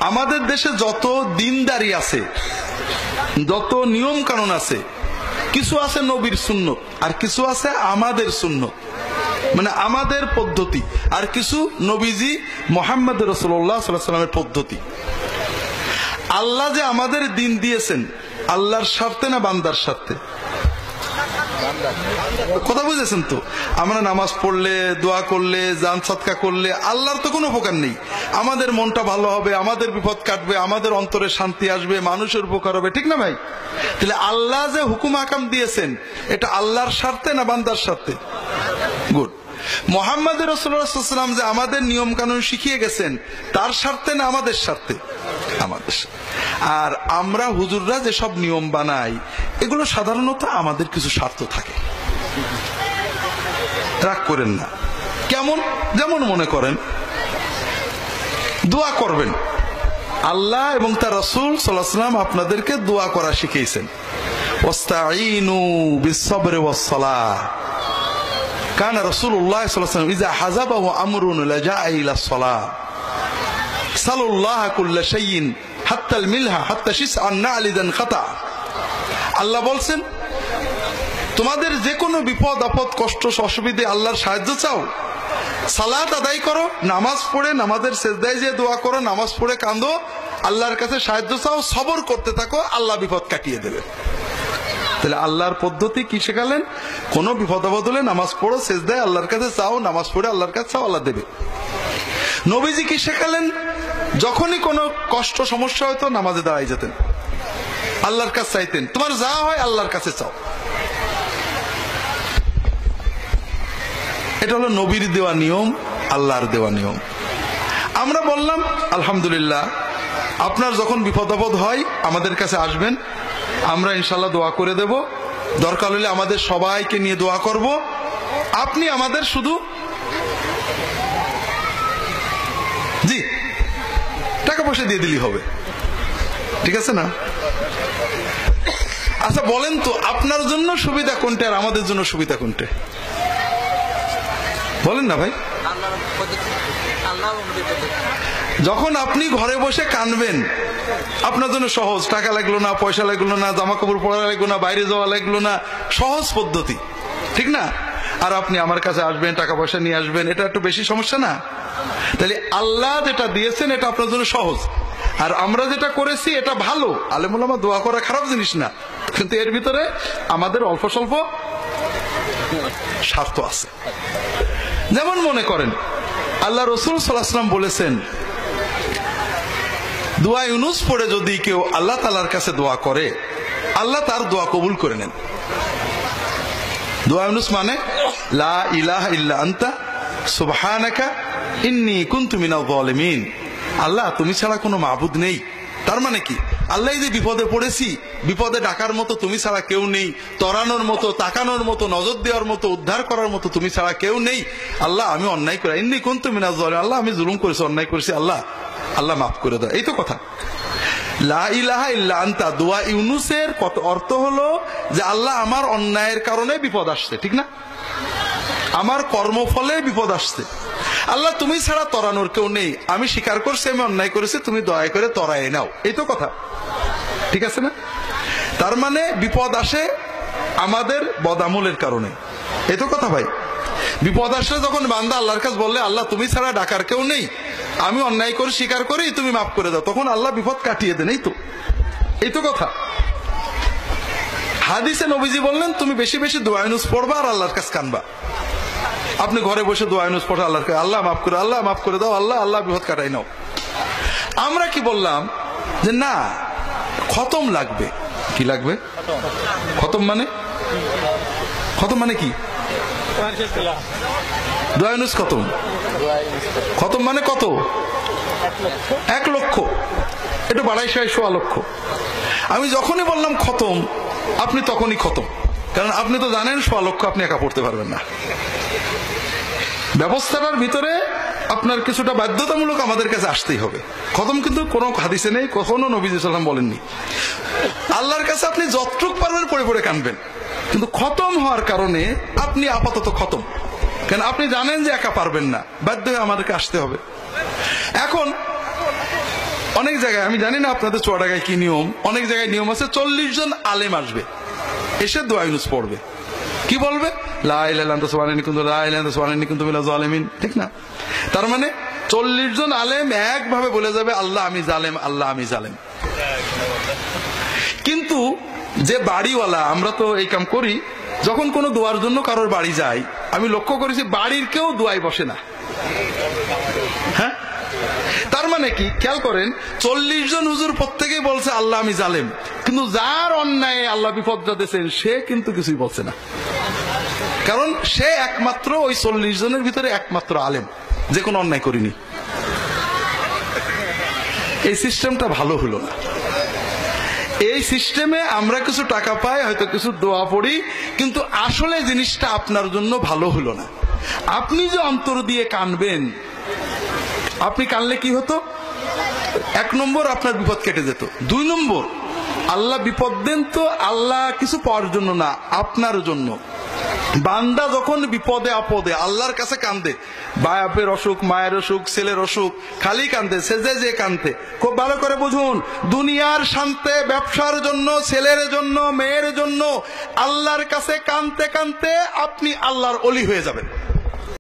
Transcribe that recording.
আমাদের দেশে যত দিনদারি আছে, যত নিয়ম কানুন আছে, কিছু আছে নবীর সুন্নত আর কিছু আছে আমাদের সুন্নত, মানে আমাদের পদ্ধতি, আর কিছু নবীজি মুহাম্মদ রাসূলুল্লাহ সাল্লাল্লাহু আলাইহি ওয়াসাল্লামের পদ্ধতি। আল্লাহ যে আমাদের দিন দিয়েছেন আল্লাহর স্বার্থে না বান্দার স্বার্থে? কথা বুঝেছেন তো? আমরা নামাজ পড়লে, দোয়া করলে, জান সাদকা করলে আল্লাহর তো কোনো উপকার নেই। আমাদের মনটা ভালো হবে, আমাদের বিপদ কাটবে, আমাদের অন্তরে শান্তি আসবে, মানুষের উপকার হবে, ঠিক না ভাই? তাহলে আল্লাহ যে হুকুম আকাম দিয়েছেন এটা আল্লাহর স্বার্থে না বান্দার স্বার্থে? গুড। মুহাম্মদ রাসূলুল্লাহ সাল্লাল্লাহু আলাইহি ওয়াসাল্লাম যে আমাদের নিয়ম কানুন শিখিয়ে গেছেন তার স্বার্থে না আমাদের স্বার্থে? আমাদের। আর আমরা হুজুররা যে সব নিয়ম বানাই এগুলো সাধারণত আমাদের কিছু স্বার্থ থাকে, রাগ করেন না। কেমন? যেমন মনে করেন দোয়া করবেন, আল্লাহ এবং তার রাসূল সাল্লাল্লাহু আলাইহি ওয়াসাল্লাম আপনাদেরকে দোয়া করা শিখিয়েছেন। ওয়াস্তাঈনু বিস-সাবরি ওয়াস-সালাহ। কানা রাসূলুল্লাহ সাল্লাল্লাহু আলাইহি ওয়াসাল্লাম ইযা হাযাবাহু আমরুন লাজাআ ইলা-স-সালাহ সাল্লাল্লাহু কুল্লা শাইইন হাত্তাল মিলহা হাত্তা শিসআন নালিদান খাতা। আল্লাহ বলছেন তোমাদের যে কোনো বিপদ আপদ কষ্ট অসুবিধে আল্লাহর সাহায্য চাও, সালাত আদায় করো, নামাজ পড়ে নামাজের সেজদায় যে দোয়া করো, নামাজ পড়ে কাঁদো, আল্লাহর কাছে সাহায্য চাও, সবর করতে থাকো, আল্লাহ বিপদ কাটিয়ে দেবে। তাহলে আল্লাহর পদ্ধতি কি শেখালেন? কোনো বিপদ আপদ হলে নামাজ পড়ো, সেজদায় আল্লাহর কাছে চাও, নামাজ পড়ে আল্লাহর কাছে চাও, আল্লাহ দেবে। নবীজি কি শেখালেন? যখনই কোনো কষ্ট সমস্যা হতো নামাজে দাঁড়াই যেতেন, আল্লাহর কাছে চাইতেন, তোমার যা হয় আল্লাহর কাছে চাও। এটা হলো নবীর দেওয়া নিয়ম, আল্লাহর দেওয়া নিয়ম। আমরা বললাম আলহামদুলিল্লাহ, আপনার যখন বিপদ আপদ হয় আমাদের কাছে আসবেন, আমরা ইনশাল্লাহ দোয়া করে দেব, দরকার হলে আমাদের সবাইকে নিয়ে দোয়া করব, আপনি আমাদের শুধু জি টাকা পয়সা দিয়ে দিলেই হবে, ঠিক আছে না? আচ্ছা বলেন তো আপনার জন্য সুবিধা কোনটা আর আমাদের জন্য সুবিধা কোনটা? বলেন না ভাই। যখন আপনি ঘরে বসে কানবেন আপনার জন্য সহজ, টাকা লাগলো না, পয়সা লাগলো না, জামা কাপড় পরা লাগলো না, বাইরে যাওয়া লাগলো না, সহজ পদ্ধতি, ঠিক না? আর আপনি আমার কাছে আসবেন, টাকা পয়সা নিয়ে আসবেন, এটা একটু বেশি সমস্যা না? তাহলে আল্লাহ যেটা দিয়েছেন এটা আপনার জন্য সহজ, আর আমরা যেটা করেছি এটা ভালো। আলেম ওলামা দোয়া করা খারাপ জিনিস না, কিন্তু এর ভিতরে আমাদের অল্প স্বল্প স্বার্থ আছে। যেমন মনে করেন আল্লাহ রাসূল সাল্লাল্লাহু আলাইহি ওয়াসাল্লাম বলেছেন দোয়া ইউনুস পড়ে যদি কেউ আল্লাহ তাআলার কাছে দোয়া করে আল্লাহ তার দোয়া কবুল করে নেন। দোয়া ইউনুস মানে লা ইলাহা ইল্লা আনতা সুবহানাকা ইন্নী কুনতু মিনাজ জালিমিন। আল্লাহ তুমি ছাড়া কোনো মাবুদ নেই। তার মানে কি? আল্লাহ যে বিপদে পড়েছি, বিপদে ডাকার মতো তুমি ছাড়া কেউ নেই, তরানোর মতো, তাকানোর মতো, নজর দেওয়ার মতো, উদ্ধার করার মতো তুমি ছাড়া কেউ নেই। আল্লাহ আমি অন্যায় করি, ইন্নী কুনতু মিনাজ জালিমিন, আল্লাহ আমি জুলুম করেছি, অন্যায় করেছি, আল্লাহ আল্লাহ মাফ করে দাও। এই তো কথা। লা ইলাহা ইল্লা আনতা দোয়া ইউনুসের অর্থ হলো যে আল্লাহ আমার অন্যায়ের কারণে বিপদ আসছে, ঠিক না? আমার কর্মফলে বিপদ আসছে, আল্লাহ তুমি ছাড়া তরানোর কেউ নেই, আমি স্বীকার করছি আমি অন্যায় করেছি, তুমি দয়া করে তরায় নাও। এই তো কথা, ঠিক আছে না? তার মানে বিপদ আসে আমাদের বদামলের কারণে, এই তো কথা ভাই। বিপদ আসলে যখন বান্দা আল্লাহর কাছে বললে আল্লাহ তুমি ছাড়া ডাকার কেউ নেই, আমি অন্যায় করে স্বীকার করি, তুমি মাফ করে দাও, তখন আল্লাহ বিপদ কাটিয়ে দেন। এই তো কথা। হাদিসে নবীজি বললেন তুমি বেশি বেশি দোয়া ইউনুস পড়বা আর আল্লাহর কাছে কানবা। আপনি ঘরে বসে দোয়া ইউনুস পড়ে আল্লাহর কাছে আল্লাহ মাফ করে, আল্লাহ মাফ করে দাও, আল্লাহ আল্লাহ বিপদ কাটাই নাও। আমরা কি বললাম যে না, খতম লাগবে। কি লাগবে? খতম মানে? খতম মানে কি? দোয়া ইউনুস খতম। খতম মানে কত? 1 লক্ষ। একটু বাড়াই 1.25 লক্ষ। আমি যখনই বললাম খতম আপনি তখনই খতম, কারণ আপনি তো জানেন 1.25 লক্ষ আপনি একা পড়তে পারবেন না। ব্যবস্থাটার ভিতরে আপনার কিছুটা বাধ্যতামূলক আমাদের কাছে আসতেই হবে। খতম কিন্তু কোনো হাদিসে নেই, কখনো নবী সাল্লাল্লাহু আলাইহি ওয়াসাল্লাম বলেননি। আল্লাহর কাছে আপনি যতটুক পারবেন পড়ে পড়ে কানবেন, কিন্তু খতম হওয়ার কারণে আপনি আপাতত খতম, কারণ আপনি জানেন যে একা পারবেন না, বাধ্য হয়ে আমাদেরকে আসতে হবে। এখন অনেক জায়গায়, আমি জানি না আপনাদের চুয়াডাঙ্গায় কি নিয়ম, অনেক জায়গায় নিয়ম আছে 40 জন আলেম আসবে, এসে দোয়া ইউনুস পড়বে। কি বলবে? লা ইলাহা ইল্লা আনতা সুবহানাকা ইন্নী কুনতু লা ইলাহা ইল্লা আনতা সুবহানাকা ইন্নী কুনতু মিনাজ জালিমিন, ঠিক না? তার মানে 40 জন আলেম একভাবে বলে যাবে আল্লাহ আমি জালেম, আল্লাহ আমি জালেম। কিন্তু যে বাড়িওয়ালা, আমরা তো এই কাম করি, যখন কোনো দোয়ার জন্য কারোর বাড়ি যাই, আমি লক্ষ্য করেছি বাড়ির কেউ দোয়ায় বসে না। হ্যাঁ, তার মানে কি? খেয়াল করেন, 40 জন হুজুর প্রত্যেকেই বলছে আল্লাহ আমি জালেম, কিন্তু যার অন্যায় আল্লাহ বিপদটা দিয়েছেন সে কিন্তু কিছুই বলছে না, কারণ সে একমাত্র ওই 40 জনের ভিতরে একমাত্র আলেম, যে কোনো অন্যায় করিনি। এই সিস্টেমটা ভালো হলো না। এই সিস্টেমে আমরা কিছু টাকা পাই, হয়তো কিছু দোয়া পড়ি, কিন্তু আসলে জিনিসটা আপনার জন্য ভালো হলো না। আপনি যে অন্তর দিয়ে কানবেন, আপনি কানলে কি হতো? 1 নম্বর আপনার বিপদ কেটে যেত। 2 নম্বর, আল্লাহ বিপদ দেন তো আল্লাহ কিছু পাওয়ার জন্য না, আপনার জন্য। বান্দা যখন বিপদে আপদে আল্লাহর কাছে কান্দে, বাপের অসুখ, মায়ের অসুখ, ছেলের অসুখ, খালি কান্দে, সেজে যে কান্দে। খুব ভালো করে বুঝুন, দুনিয়ার শান্তে, ব্যবসার জন্য, ছেলের জন্য, মেয়ের জন্য আল্লাহর কাছে কানতে কানতে আপনি আল্লাহর ওলি হয়ে যাবেন।